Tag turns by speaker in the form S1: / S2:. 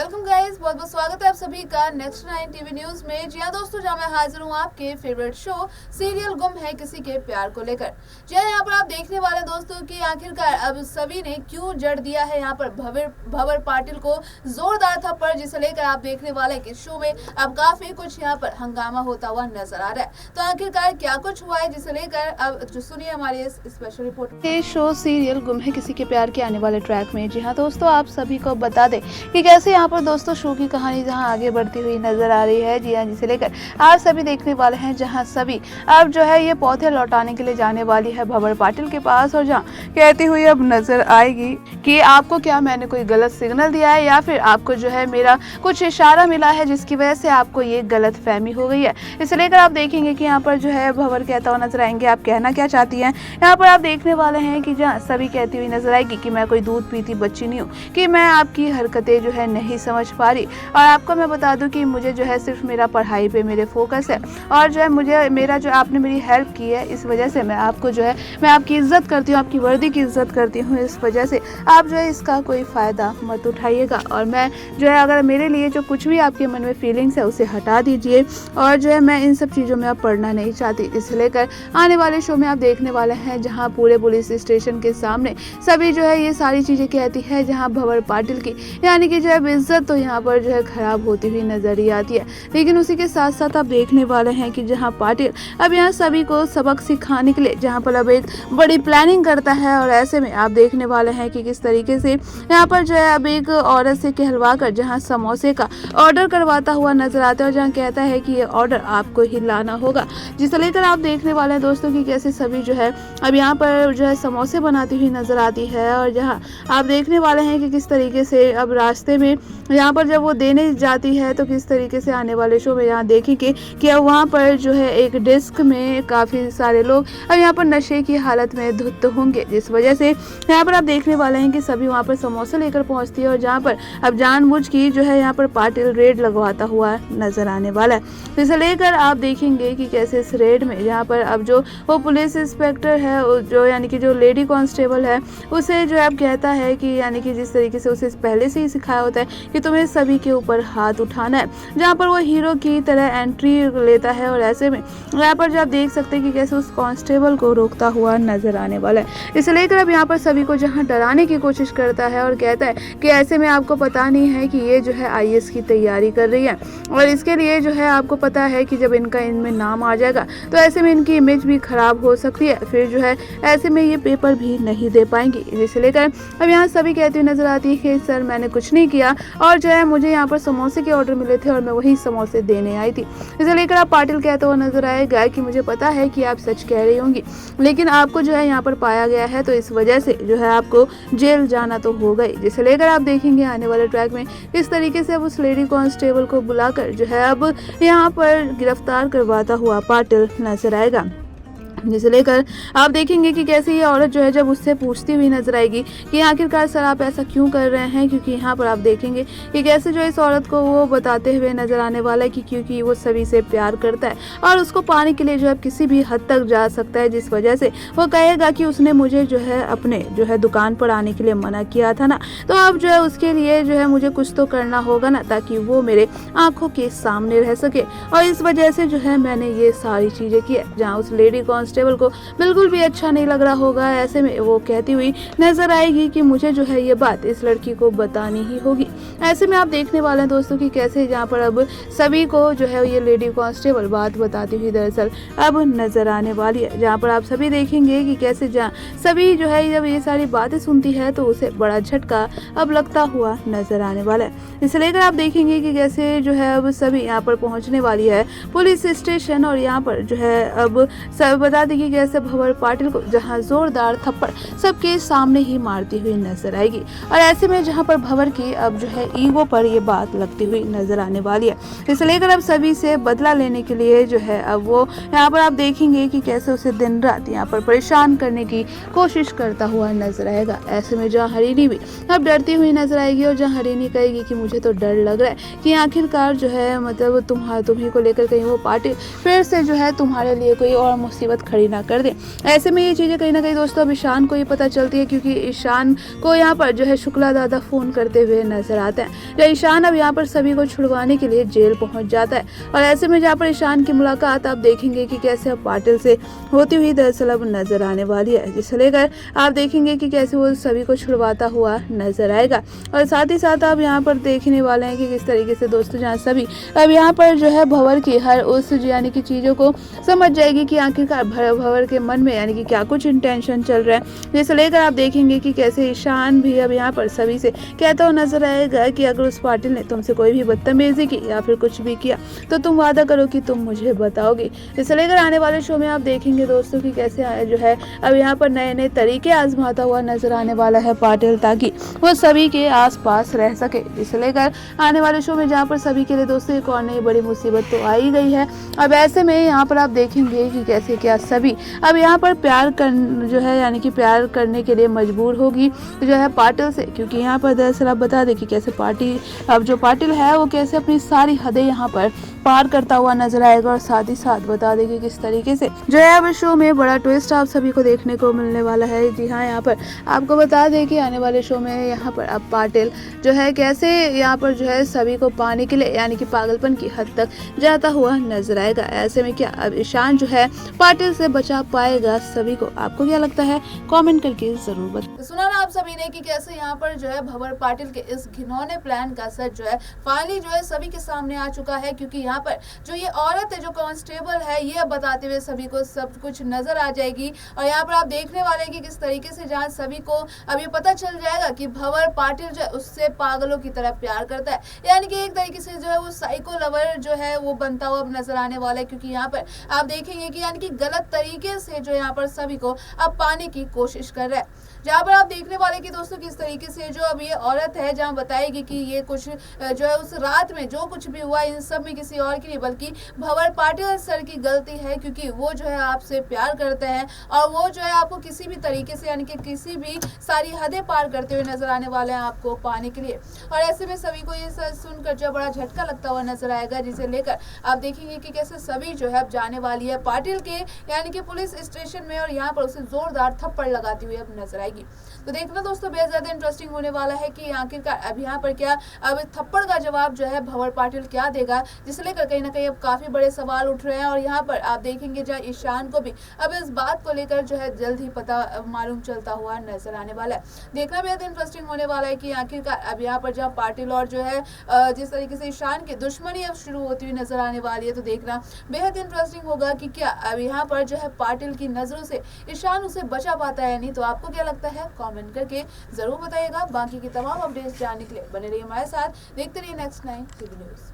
S1: Welcome guys, बहुत बहुत स्वागत है आप सभी का नेक्स्ट 9 टीवी न्यूज में। जी हाँ दोस्तों, जहाँ मैं हाजिर हूँ आपके फेवरेट शो सीरियल गुम है किसी के प्यार को लेकर। जी हाँ, यहाँ पर आप देखने वाले दोस्तों कि आखिरकार अब सभी ने क्यों जड़ दिया है यहाँ पर भंवर पाटिल को जोरदार थप्पड़, जिसे लेकर आप देखने वाले कि शो में अब काफी कुछ यहाँ पर हंगामा होता हुआ नजर आ रहा है। तो आखिरकार क्या कुछ हुआ है, जिसे लेकर अब जो सुनिए हमारी इस स्पेशल रिपोर्ट।
S2: ये शो सीरियल गुम है किसी के प्यार के आने वाले ट्रैक में। जी हाँ दोस्तों, आप सभी को बता दें कि कैसे यहाँ पर दोस्तों शो की कहानी जहाँ आगे बढ़ती हुई नजर आ रही है। जी हाँ, जिसे लेकर आप सभी देखने वाले हैं, जहाँ सभी अब जो है ये पौधे लौटाने के लिए जाने वाली है भंवर पाटिल के पास, और जहाँ कहती हुई अब नजर आएगी कि आपको क्या मैंने कोई गलत सिग्नल दिया है या फिर आपको जो है मेरा कुछ इशारा मिला है जिसकी वजह से आपको ये गलत फहमी हो गई है। इसे लेकर आप देखेंगे कि यहाँ पर जो है भंवर कहता हुआ नजर आएंगे, आप कहना क्या चाहती हैं। यहाँ पर आप देखने वाले हैं कि जहाँ सभी कहती हुई नजर आएगी कि मैं कोई दूध पीती बच्ची नहीं हूँ, कि मैं आपकी हरकतें जो है नहीं समझ पा रही, और आपको मैं बता दूं कि मुझे जो है सिर्फ मेरा पढ़ाई पे मेरे फोकस है, और जो है मुझे मेरा जो आपने मेरी हेल्प की है इस वजह से मैं आपको जो है मैं आपकी इज्जत करती हूँ, आपकी वर्दी की इज्जत करती हूँ। इस वजह से आप जो है इसका कोई फ़ायदा मत उठाइएगा, और मैं जो है अगर मेरे लिए जो कुछ भी आपके मन में फीलिंग्स है उसे हटा दीजिए, और जो है मैं इन सब चीज़ों में अब पढ़ना नहीं चाहती। इसे लेकर आने वाले शो में आप देखने वाले हैं जहाँ पूरे पुलिस स्टेशन के सामने सभी जो है ये सारी चीज़ें कहती है, जहाँ भंवर पाटिल की यानी कि जो है इज्जत तो यहाँ पर जो है खराब होती हुई नजर ही आती है। लेकिन उसी के साथ साथ आप देखने वाले हैं कि जहाँ पाटिल अब यहाँ सभी को सबक सिखाने के लिए जहाँ पर अब एक बड़ी प्लानिंग करता है, और ऐसे में आप देखने वाले हैं कि किस तरीके से यहाँ पर जो है अब एक औरत से कहलवा कर जहाँ समोसे का ऑर्डर करवाता हुआ नजर आता है, और जहाँ कहता है कि ये ऑर्डर आपको ही लाना होगा, जिसे लेकर आप देखने वाले हैं दोस्तों कि कैसे सभी जो है अब यहाँ पर जो है समोसे बनाती हुई नजर आती है, और जहाँ आप देखने वाले हैं कि किस तरीके से अब रास्ते में यहाँ पर जब वो देने जाती है तो किस तरीके से आने वाले शो में यहाँ देखेंगे कि अब वहाँ पर जो है एक डिस्क में काफ़ी सारे लोग अब यहाँ पर नशे की हालत में धुत होंगे, जिस वजह से यहाँ पर आप देखने वाले हैं कि सभी वहाँ पर समोसे लेकर पहुँचती है, और जहाँ पर अब जानबूझ की जो है यहाँ पर पाटिल रेड लगवाता हुआ नजर आने वाला है। इसे लेकर आप देखेंगे कि कैसे इस रेड में यहाँ पर अब जो वो पुलिस इंस्पेक्टर है जो यानी कि जो लेडी कांस्टेबल है उसे जो है अब कहता है कि यानी कि जिस तरीके से उसे पहले से ही सिखाया होता है कि तुम्हें सभी के ऊपर हाथ उठाना है, जहाँ पर वो हीरो की तरह एंट्री लेता है, और ऐसे में यहाँ पर जो आप देख सकते हैं कि कैसे उस कांस्टेबल को रोकता हुआ नजर आने वाला है। इसे लेकर अब यहाँ पर सभी को जहाँ डराने की कोशिश करता है और कहता है कि ऐसे में आपको पता नहीं है कि ये जो है IAS की तैयारी कर रही है, और इसके लिए जो है आपको पता है कि जब इनका इनमें नाम आ जाएगा तो ऐसे में इनकी इमेज भी खराब हो सकती है, फिर जो है ऐसे में ये पेपर भी नहीं दे पाएंगी। इसे लेकर अब यहाँ सभी कहती हुई नजर आती है कि सर मैंने कुछ नहीं किया, और जो है मुझे यहाँ पर समोसे के ऑर्डर मिले थे और मैं वही समोसे देने आई थी। इसे लेकर आप पाटिल कहते हुए नजर आएगा कि मुझे पता है कि आप सच कह रही होंगी, लेकिन आपको जो है यहाँ पर पाया गया है तो इस वजह से जो है आपको जेल जाना तो होगा ही। जिसे लेकर आप देखेंगे आने वाले ट्रैक में किस तरीके से अब उस लेडी कांस्टेबल को बुलाकर जो है अब यहाँ पर गिरफ्तार करवाता हुआ पाटिल नजर आएगा। जिसे लेकर आप देखेंगे कि कैसे ये औरत जो है जब उससे पूछती हुई नजर आएगी कि आखिरकार सर आप ऐसा क्यों कर रहे हैं, क्योंकि यहाँ पर आप देखेंगे कि कैसे जो इस औरत को वो बताते हुए नजर आने वाला है कि क्योंकि वो सभी से प्यार करता है और उसको पाने के लिए जो है किसी भी हद तक जा सकता है, जिस वजह से वो कहेगा कि उसने मुझे जो है अपने जो है दुकान पर आने के लिए मना किया था ना, तो अब जो है उसके लिए जो है मुझे कुछ तो करना होगा ना, ताकि वो मेरे आंखों के सामने रह सके, और इस वजह से जो है मैंने ये सारी चीजें की। जहाँ उस लेडी कांस्टेबल को बिल्कुल भी अच्छा नहीं लग रहा होगा, ऐसे में वो कहती हुई नजर आएगी कि मुझे जो है ये बात इस लड़की को बतानी ही होगी। ऐसे में आप देखने वाले हैं दोस्तों कि कैसे जहाँ पर अब सभी को जो है ये लेडी कांस्टेबल बात बताती हुई दरअसल अब नजर आने वाली है, जहाँ पर आप सभी देखेंगे कि कैसे जहाँ सभी जो है जब ये सारी बातें सुनती है तो उसे बड़ा झटका अब लगता हुआ नजर आने वाला है। इसे लेकर आप देखेंगे कि कैसे जो है अब सभी यहाँ पर पहुंचने वाली है पुलिस स्टेशन, और यहाँ पर जो है अब सब बता देगी कैसे भंवर पाटिल को जहां जोरदार थप्पड़ सबके सामने ही मारती हुई नजर आएगी, और ऐसे में जहां पर भंवर की अब जो है ईगो पर ये बात लगती हुई नजर आने वाली है। इसे लेकर अब सभी से बदला लेने के लिए जो है अब वो यहाँ पर आप देखेंगे कि कैसे उसे दिन रात यहाँ पर परेशान करने की कोशिश करता हुआ नजर आएगा। ऐसे में जहाँ हरिणी भी अब डरती हुई नजर आएगी, और जहाँ हरिणी कहेगी कि मुझे तो डर लग रहा है कि आखिरकार जो है मतलब तुम्ही को लेकर कहीं वो पाटिल फिर से जो है तुम्हारे लिए कोई और मुसीबत खड़ी ना कर दे। ऐसे में ये चीज़ें कहीं ना कहीं दोस्तों अब ईशान को ये पता चलती है, क्योंकि ईशान को यहाँ पर जो है शुक्ला दादा फ़ोन करते हुए नजर आते हैं। जो ईशान अब यहाँ पर सभी को छुड़वाने के लिए जेल पहुँच जाता है, और ऐसे में जहाँ पर ईशान की मुलाकात आप देखेंगे कि कैसे अब पाटिल से होती हुई दरअसल अब नजर आने वाली है, जिसे लेकर आप देखेंगे कि कैसे वो सभी को छुड़वाता हुआ नजर आएगा। और साथ ही साथ आप यहाँ पर देखने वाले हैं कि किस तरीके से दोस्तों जहाँ सभी अब यहाँ पर जो है भंवर की हर उस यानी कि चीज़ों को समझ जाएगी कि आखिरकार भंवर के मन में यानी कि क्या कुछ इंटेंशन चल रहा है, जिसे लेकर आप देखेंगे कि कैसे ईशान भी अब यहाँ पर सभी से कहता हुआ नजर आएगा कि अगर उस पाटिल ने तुमसे कोई भी बदतमीजी की या फिर कुछ भी किया तो तुम वादा करो कि तुम मुझे बताओगे। इसे लेकर आने वाले शो में आप देखेंगे दोस्तों कि कैसे जो है अब यहाँ पर नए नए तरीके आजमाता हुआ नजर आने वाला है पाटिल, ताकि वो सभी के आसपास रह सके। इसे लेकर आने वाले शो में जहाँ पर सभी के लिए दोस्तों एक और नई बड़ी मुसीबत तो आ ही गई है। अब ऐसे में यहाँ पर आप देखेंगे कि कैसे क्या सभी अब यहाँ पर प्यार कर जो है यानी कि प्यार करने के लिए मजबूर होगी जो है पाटिल से, क्योंकि यहाँ पर दरअसल आप बता दें कि कैसे अब जो पाटिल है वो कैसे अपनी सारी हदें यहाँ पर पार करता हुआ नजर आएगा। और साथ ही साथ बता दें कि किस तरीके से जो है अब शो में बड़ा ट्विस्ट आप सभी को देखने को मिलने वाला है। जी हाँ, यहाँ पर आपको बता दें कि आने वाले शो में यहाँ पर अब पाटिल जो है कैसे यहाँ पर जो है सभी को पाने के लिए यानी कि पागलपन की हद तक जाता हुआ नजर आएगा। ऐसे में क्या अब ईशान जो है पाटिल से बचा पाएगा सभी को? आपको क्या लगता है, कमेंट करके जरूर बताएं।
S1: सुना ना आप सभी ने कि कैसे यहाँ पर जो है भंवर पाटिल के इस घिनौने प्लान का सच जो है फाइनली जो है सभी के सामने आ चुका है, क्योंकि यहाँ पर जो ये औरत है जो कांस्टेबल है ये बताते हुए सभी को सब कुछ नजर आ जाएगी। और यहाँ पर आप देखने वाले हैं कि किस तरीके से जहाँ सभी को अब ये पता चल जाएगा कि भंवर पाटिल जो है उससे पागलों की तरह प्यार करता है, यानी कि एक तरीके से जो है वो साइको लवर जो है वो बनता हुआ नजर आने वाला है। क्योंकि यहाँ पर आप देखेंगे कि यानी कि गलत तरीके से जो यहाँ पर सभी को अब पाने की कोशिश कर रहा है। जहाँ पर आप देखने वाले कि दोस्तों किस तरीके से जो अब ये औरत है जहाँ बताएगी कि ये कुछ जो है उस रात में जो कुछ भी हुआ इन सब में किसी और की नहीं बल्कि भंवर पाटिल सर की गलती है, क्योंकि वो जो है आपसे प्यार करते हैं और वो जो है आपको किसी भी तरीके से यानी कि किसी भी सारी हदें पार करते हुए नजर आने वाले हैं आपको पाने के लिए। और ऐसे में सभी को ये सच सुनकर जो बड़ा झटका लगता हुआ नजर आएगा, जिसे लेकर आप देखेंगे कि कैसे सभी जो है अब जाने वाली है पाटिल के यानी कि पुलिस स्टेशन में और यहाँ पर उसे जोरदार थप्पड़ लगाती हुई अब नजर आएगी। तो देखना दोस्तों बेहद ज्यादा इंटरेस्टिंग होने वाला है कि आखिरकार अब यहाँ पर क्या अब थप्पड़ का जवाब जो है भंवर पाटिल क्या देगा, जिसे लेकर कहीं ना कहीं अब काफी बड़े सवाल उठ रहे हैं। और यहाँ पर आप देखेंगे जहाँ ईशान को भी अब इस बात को लेकर जो है जल्द ही पता मालूम चलता हुआ नजर आने वाला है। देखना बेहद इंटरेस्टिंग होने वाला है कि आखिरकार अब यहाँ पर जहाँ पाटिल और जो है जिस तरीके से ईशान की दुश्मनी अब शुरू होती हुई नजर आने वाली है, तो देखना बेहद इंटरेस्टिंग होगा कि क्या अब यहाँ पर जो है पाटिल की नजरों से ईशान उसे बचा पाता है नहीं। तो आपको क्या लगता है, कमेंट करके जरूर बताइएगा। बाकी की तमाम अपडेट्स जानने के लिए बने रहिए हमारे साथ, देखते रहिए नेक्स्ट 9 टीवी न्यूज।